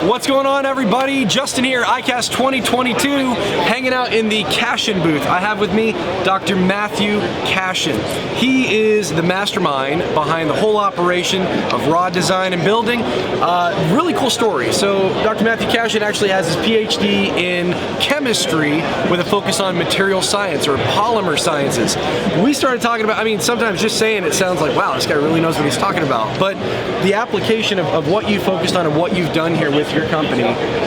What's going on, everybody? Justin here, ICAST 2022, hanging out in the Cashion booth. I have with me Dr. Matthew Cashion. He is the mastermind behind the whole operation of rod design and building. Really cool story. So Dr. Matthew Cashion actually has his PhD in chemistry with a focus on material science or polymer sciences. We started talking about, I mean, sometimes just saying it sounds like, wow, this guy really knows what he's talking about. But the application of what you focused on and what you've done here with your company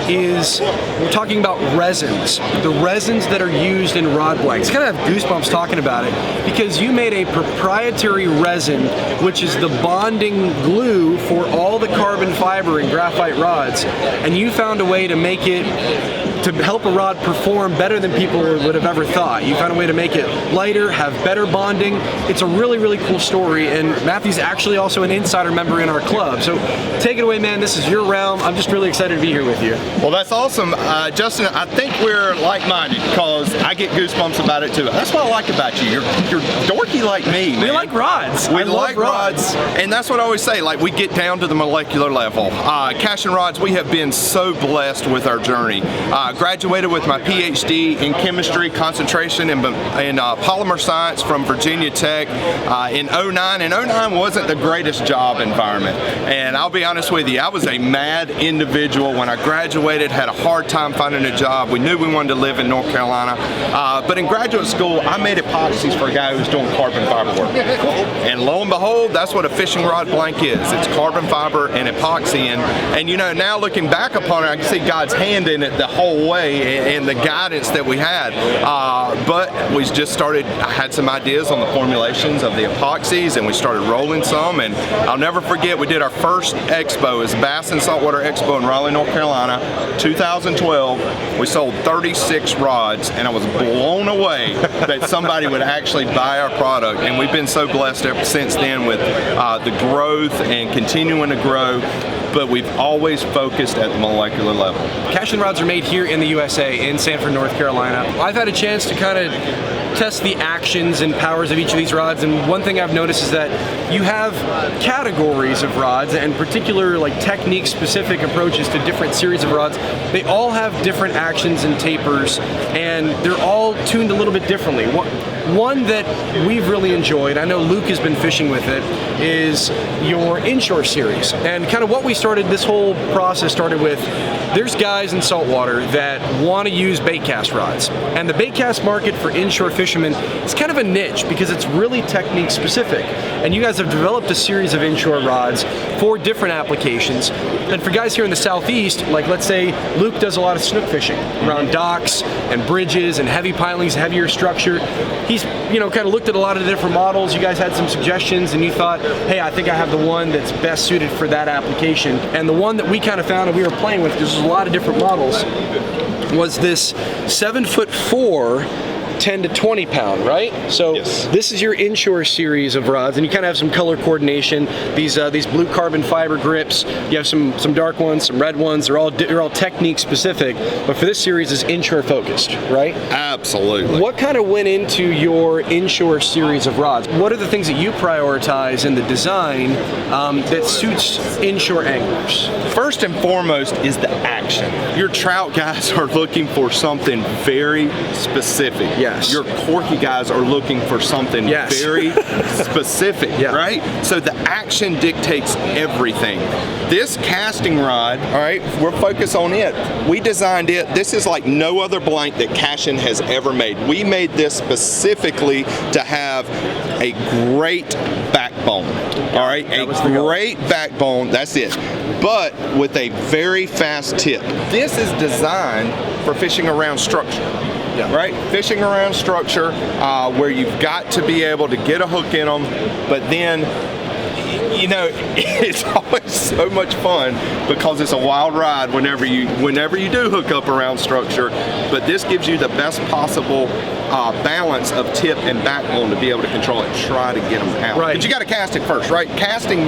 is, we're talking about resins. The resins that are used in rod blanks. Kind of have goosebumps talking about it because you made a proprietary resin which is the bonding glue for all the carbon fiber and graphite rods, and you found a way to make it to help a rod perform better than people would have ever thought. You found a way to make it lighter, have better bonding. It's a really, really cool story, and Matthew's actually also an insider member in our club. So take it away, man. This is your realm. I'm just really excited to be here with you. Well, that's awesome. Justin, I think we're like-minded because I get goosebumps about it too. That's what I like about you. You're dorky like me, man. We like rods. We like rods. And that's what I always say, like, we get down to the molecular level. Cashion Rods, we have been so blessed with our journey. Graduated with my PhD in chemistry, concentration in polymer science from Virginia Tech in 09. And 09 wasn't the greatest job environment. And I'll be honest with you, I was a mad individual when I graduated, had a hard time finding a job. We knew we wanted to live in North Carolina. But in graduate school, I made epoxies for a guy who was doing carbon fiber work. And lo and behold, that's what a fishing rod blank is. It's carbon fiber and epoxy. And you know, now looking back upon it, I can see God's hand in it the whole way and the guidance that we had. But we just started, I had some ideas on the formulations of the epoxies, and we started rolling some. And I'll never forget, we did our first expo, it was Bass and Saltwater Expo in Raleigh, North Carolina, 2012. We sold 36 rods, and I was blown away that somebody would actually buy our product. And we've been so blessed ever since then with the growth and continuing to grow. But we've always focused at the molecular level. Cashion rods are made here in the USA, in Sanford, North Carolina. I've had a chance to kind of test the actions and powers of each of these rods, and one thing I've noticed is that you have categories of rods and particular like technique specific approaches to different series of rods. They all have different actions and tapers, and they're all tuned a little bit differently. One that we've really enjoyed, I know Luke has been fishing with it, is your Inshore Series. And kind of what we started, this whole process started with, there's guys in saltwater that want to use bait cast rods. And the bait cast market for inshore fishermen is kind of a niche because it's really technique specific. And you guys have developed a series of inshore rods for different applications. And for guys here in the Southeast, like let's say Luke does a lot of snook fishing around docks and bridges and heavy pilings, heavier structure. He's, you know, kind of looked at a lot of the different models. You guys had some suggestions and you thought, hey, I think I have the one that's best suited for that application. And the one that we kind of found and we were playing with, because there's a lot of different models, was this 7'4" 10 to 20 pound, right? So yes. This is your Inshore series of rods, and you kind of have some color coordination. These blue carbon fiber grips. You have some dark ones, some red ones. They're all technique specific. But for this series is inshore focused, right? Absolutely. What kind of went into your Inshore series of rods? What are the things that you prioritize in the design that suits inshore anglers? First and foremost is the action. Your trout guys are looking for something very specific. Yes. Your corky guys are looking for something very specific, right? So the action dictates everything. This casting rod, all right, we're focused on it. We designed it. This is like no other blank that Cashion has ever made. We made this specifically to have a great backbone, all right? A great backbone, that's it. But with a very fast tip. This is designed for fishing around structure. Yeah. Right? Fishing around structure where you've got to be able to get a hook in them, but then, you know, it's always so much fun because it's a wild ride whenever you do hook up around structure, but this gives you the best possible balance of tip and backbone to be able to control it and try to get them out. Right. But you got to cast it first, right? Casting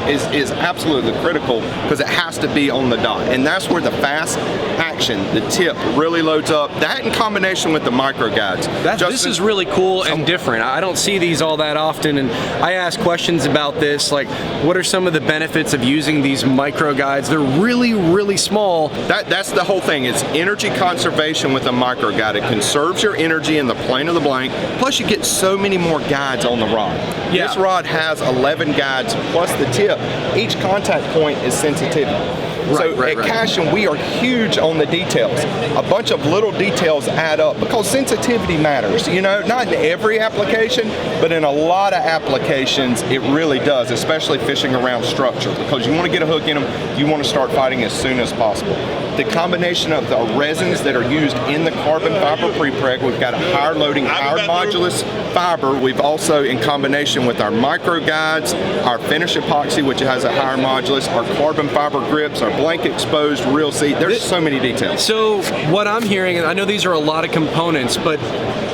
is absolutely critical because it has to be on the dot, and that's where the fast action, the tip, really loads up. That in combination with the micro guides. This is really cool and different. I don't see these all that often, and I ask questions about this, like What are some of the benefits of using these micro guides? They're really, really small. That's the whole thing. It's energy conservation with a micro guide. It conserves your energy in the plane of the blank. Plus, you get so many more guides on the rod. Yeah. This rod has 11 guides plus the tip. Each contact point is sensitivity. So at Cashion, we are huge on the details. A bunch of little details add up because sensitivity matters. You know, not in every application, but in a lot of applications, it really does, especially fishing around structure, because you want to get a hook in them, you want to start fighting as soon as possible. The combination of the resins that are used in the carbon fiber pre-preg, we've got a higher loading, higher modulus fiber. We've also, in combination with our micro guides, our finish epoxy, which has a higher modulus, our carbon fiber grips, our blank exposed reel seat. There's so many details. So what I'm hearing, and I know these are a lot of components, but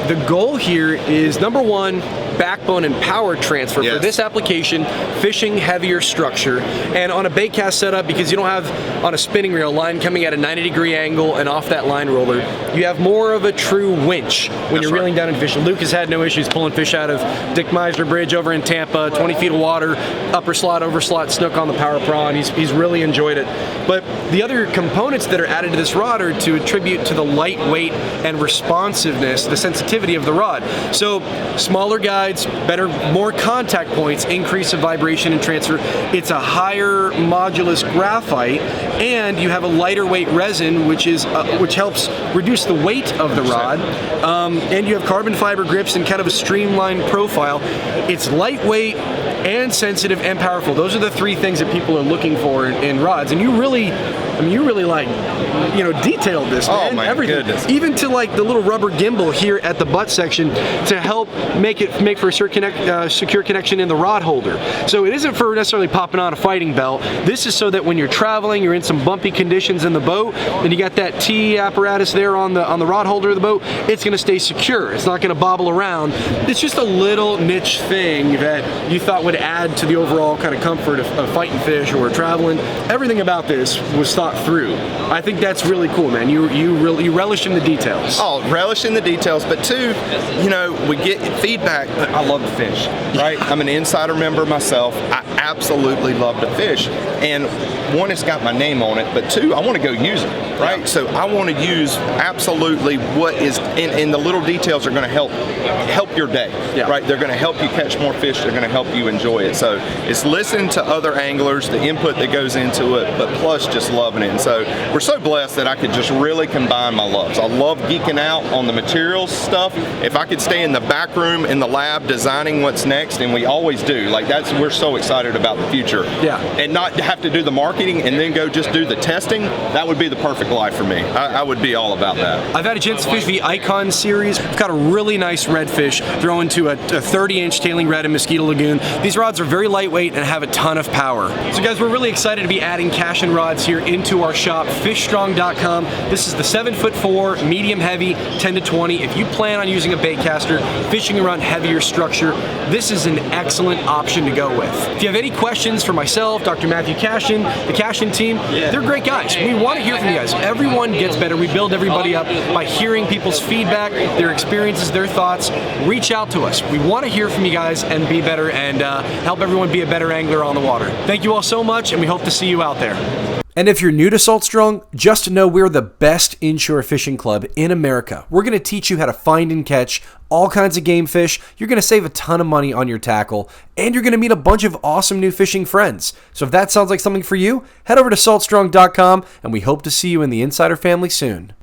the goal here is, number one, backbone and power transfer for this application, fishing heavier structure. And on a bait cast setup, because you don't have on a spinning reel line coming at a 90-degree angle and off that line roller, you have more of a true winch when you're reeling down and fishing. Luke has had no issues pulling fish out of Dick Meisner Bridge over in Tampa, 20 feet of water, upper slot, over slot, snook on the power prawn. He's really enjoyed it. But the other components that are added to this rod are to attribute to the lightweight and responsiveness, the sensitivity of the rod. So smaller guides, better, more contact points, increase of vibration and transfer. It's a higher modulus graphite, and you have a lighter weight resin, which helps reduce the weight of the rod. And you have carbon fiber grips and kind of a streamlined profile. It's lightweight and sensitive and powerful. Those are the three things that people are looking for in rods. And you really like, detailed this, man. Oh my goodness. Even to like the little rubber gimbal here at the butt section to help make for a secure connection in the rod holder. So it isn't for necessarily popping on a fighting belt. This is so that when you're traveling, you're in some bumpy conditions in the boat, and you got that T apparatus there on the rod holder of the boat, it's gonna stay secure. It's not gonna bobble around. It's just a little niche thing that you thought would add to the overall kind of comfort of fighting fish or traveling. Everything about this was thought through. I think that's really cool, man. You relish in the details. Oh, relish in the details, but two, we get feedback. I love to fish, right? I'm an insider member myself. I absolutely love to fish. And one, it's got my name on it, but two, I want to go use it, right? Yeah. So I want to use absolutely what is, and the little details are going to help your day, right? They're going to help you catch more fish. They're going to help you enjoy it. So it's listening to other anglers, the input that goes into it, but plus just loving it. And so we're so blessed that I could just really combine my loves. I love geeking out on the materials stuff. If I could stay in the back room in the lab designing what's next, and we always do, like we're so excited about the future. Yeah. And not have to do the marketing and then go just do the testing, that would be the perfect life for me. I would be all about that. I've had a chance to fish the ICON Series. I've got a really nice redfish thrown to a 30-inch tailing red in Mosquito Lagoon. These rods are very lightweight and have a ton of power. So guys, we're really excited to be adding Cashion rods here into our shop, fishstrong.com. This is the 7'4", medium heavy, 10 to 20. If you plan on using a bait caster, fishing around heavier structure, this is an excellent option to go with. If you have any questions for myself, Dr. Matthew Cashion, the Cashion team, they're great guys. We want to hear from you guys. Everyone gets better. We build everybody up by hearing people's feedback, their experiences, their thoughts. Reach out to us. We want to hear from you guys and be better and help everyone be a better angler on the water. Thank you all so much, and we hope to see you out there. And if you're new to Salt Strong, just know we're the best inshore fishing club in America. We're going to teach you how to find and catch all kinds of game fish. You're going to save a ton of money on your tackle, and you're going to meet a bunch of awesome new fishing friends. So if that sounds like something for you, head over to saltstrong.com, and we hope to see you in the Insider family soon.